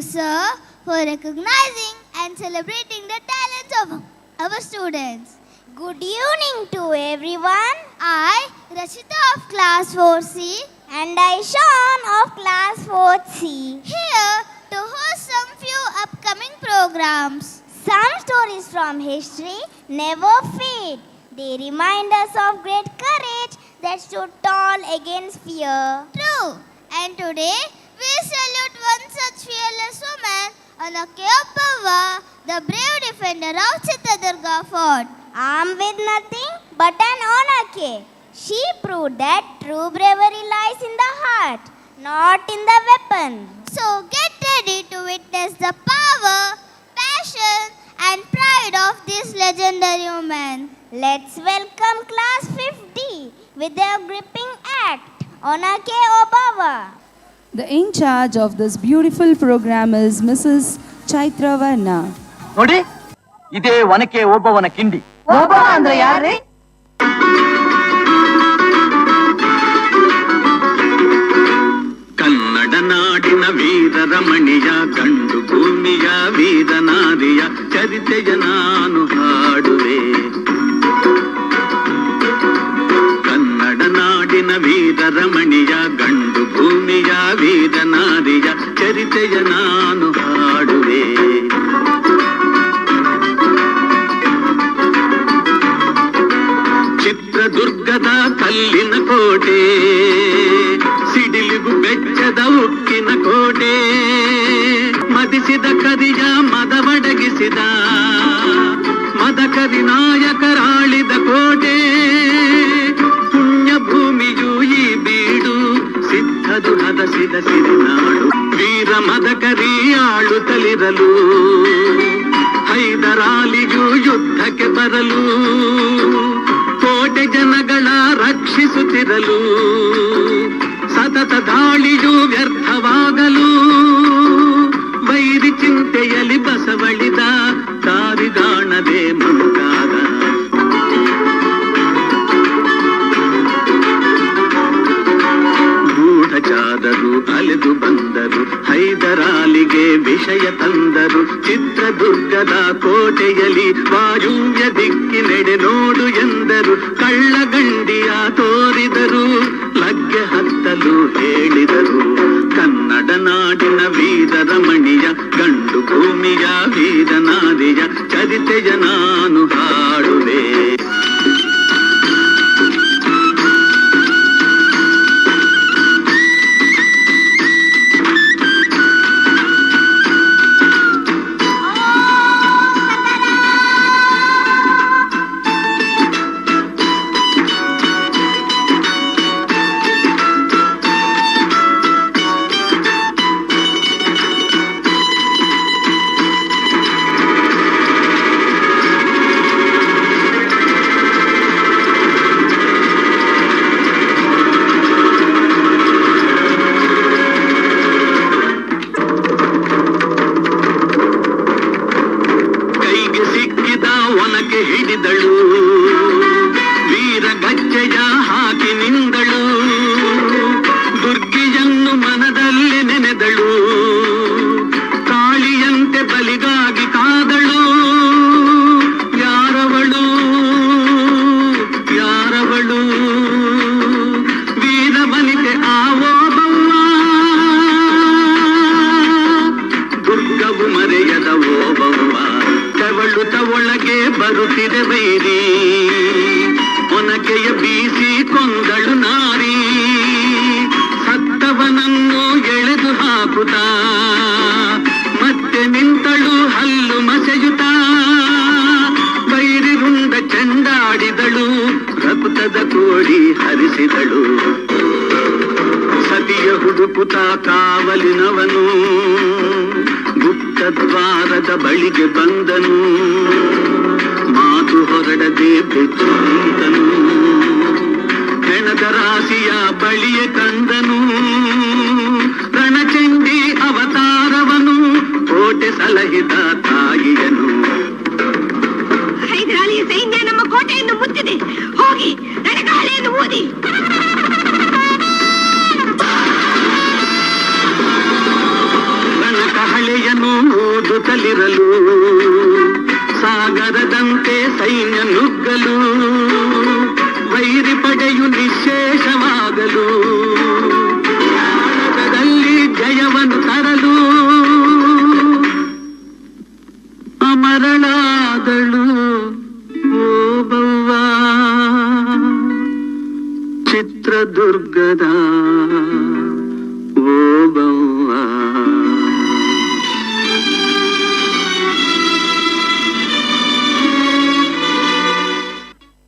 sir, for recognizing and celebrating the talents of our students. Good evening to everyone. I, Rashita of class 4C, And I, Sean of class 4C. here to host some few upcoming programs. Some stories from history never fade. They remind us of great courage that stood tall against fear. True. And today, we salute one such fearless woman, Anakya Appava, the brave defender of Chitradurga Fort. Armed with nothing but an Onake, she proved that true bravery lies in the heart, not in the weapon. So get ready to witness the power, passion, and pride of this legendary woman. Let's welcome class 5D with their gripping act, Onake Obawa. The in charge of this beautiful program is Mrs. Chaitra Varna. ನೋಡಿ ಇದೇ ಒನಕೆ ಓಬವ್ವನ ಕಿಂಡಿ. ಅಂದ್ರೆ ಯಾರೇ? ಕನ್ನಡ ನಾಡಿನ ವೀರರಮಣಿಯ ಗಂಡು ಭೂಮಿಯ ವೀರನಾರಿಯ ಚರಿತೆಯ ನಾನು ಹಾಡುವೆ. ಕನ್ನಡ ನಾಡಿನ ವೀರರಮಣಿಯ ಗಂಡು ಭೂಮಿಯ ವೀರನಾರಿಯ ಚರಿತೆಯ ನಾನು ಹಾಡುವೆ. ಚಿತ್ರದುರ್ಗದ ಕಲ್ಲಿನ ಕೋಟೆ, ಸಿಡಿಲಿಗು ಬೆಚ್ಚದ ಉಕ್ಕಿನ ಕೋಟೆ, ಮದಿಸಿದ ಕರಿಯ ಮದವಡಗಿಸಿದ ಮದಕರಿ ನಾಯಕರಾಳಿದ ಕೋಟೆ. ಪುಣ್ಯ ಭೂಮಿಯು ಈ ಬೀಡು, ಸಿದ್ಧದು ಹದಸಿದ ಸಿರಿನಾಡು. ವೀರ ಮದಕರಿ ಆಳುತ್ತಲಿರಲು, ಹೈದರಾಲಿಯು ಯುದ್ಧಕ್ಕೆ ಬರಲು, ಕೋಟೆ ಜನಗಳ ರಕ್ಷಿಸುತ್ತಿರಲು, ಸತತ ದಾಳಿಯು ವ್ಯರ್ಥವಾಗಲು, ವೈರಿ ಚಿಂತೆಯಲ್ಲಿ ಬಸವಳಿದ ದಾರಿಗಾಣದೆ ಮುಂತಾದ. ಗೂಢಚಾರರು ಅಲೆದು ಬಂದರು, ಹೈದರಾಲಿಗೆ ವಿಷಯ ತಂದರು. ಚಿತ್ರದುರ್ಗದ ಕೋಟೆಯಲ್ಲಿ ವಾಯುವ್ಯ ದಿಕ್ಕಿನೆಡೆ ನೋಡು ಎಂದರು. ಕಳ್ಳಗಂಡಿಯ ತೋರಿದರು, ಲಗ್ಗೆ ಹತ್ತಲು ಹೇಳಿದರು. ಕನ್ನಡ ನಾಡಿನ ವೀರರಮಣಿಯ ಗಂಡು ಭೂಮಿಯ ವೀರನಾರಿಯ ಚರಿತೆಯ ನಾನು ಹಾಡುವೆ. ಹಿಡಿದಳು, ವೀರ ಗಜ್ಜೆಯ ಹಾಕಿ ನಿಂದಳು, ದುರ್ಗಿಯನ್ನು ಮನದಲ್ಲಿ ನೆನೆದಳು, ಕಾಳಿಯಂತೆ ಬಲಿಗಾಗಿ ಕಾದಳು. ಯಾರವಳು ಯಾರವಳು, ವೀರ ವನಿತೆ ಓಬವ್ವ, ದುರ್ಗವು ಮರೆಯದ ಓಬವ್ವ. ತವಳುತ ಒಳಗೆ ಬರುತ್ತಿದೆ ವೈರಿ, ಒನಕೆಯ ಬೀಸಿ ಕೊಂದಳು ನಾರಿ. ಸತ್ತವನನ್ನು ಎಳೆದು ಹಾಕುತ್ತಾ ಮತ್ತೆ ನಿಂತಳು ಹಲ್ಲು ಮಸೆಯುತ್ತ. ವೈರಿ ರುಂಡ ಚೆಂಡಾಡಿದಳು, ರಕ್ತದ ಕೋಡಿ ಹರಿಸಿದಳು. ಸತಿಯ ಹುಡುಕುತ್ತ ಕಾವಲಿನವನು ಗುಪ್ತ ದ್ವಾರದ ಬಳಿಗೆ ಬಂದನು. ಮಾತು ಹೊರಡದೆ ಬೆಚ್ಚು ನಿಂತನು, ಹೆಣದ ರಾಶಿಯ ಬಳಿಯ ಕಂದನು. ರಣಚಂಡಿ ಅವತಾರವನು, ಕೋಟೆ ಸಲಹಿದ ತಾಯಿಯನು. ಹೈದರಾಲಿಯ ಸೈನ್ಯ ನಮ್ಮ ಕೋಟೆಯನ್ನು ಮುತ್ತಿದೆ, ಹೋಗಿ ರಣಗಾಲೆಯನ್ನು ಊದಿ. ರಣಕಹಳೆ ಸುತ್ತಲಿರಲು ಸಾಗರದಂತೆ ಸೈನ್ಯ ನುಗ್ಗಲು ವೈರಿ ಪಡೆಯು ನಿಶೇಷವಾಗಲು ಭಾರತದಲ್ಲಿ ಜಯವನ್ನು ತರಲು ಅಮರಳಾದಳು.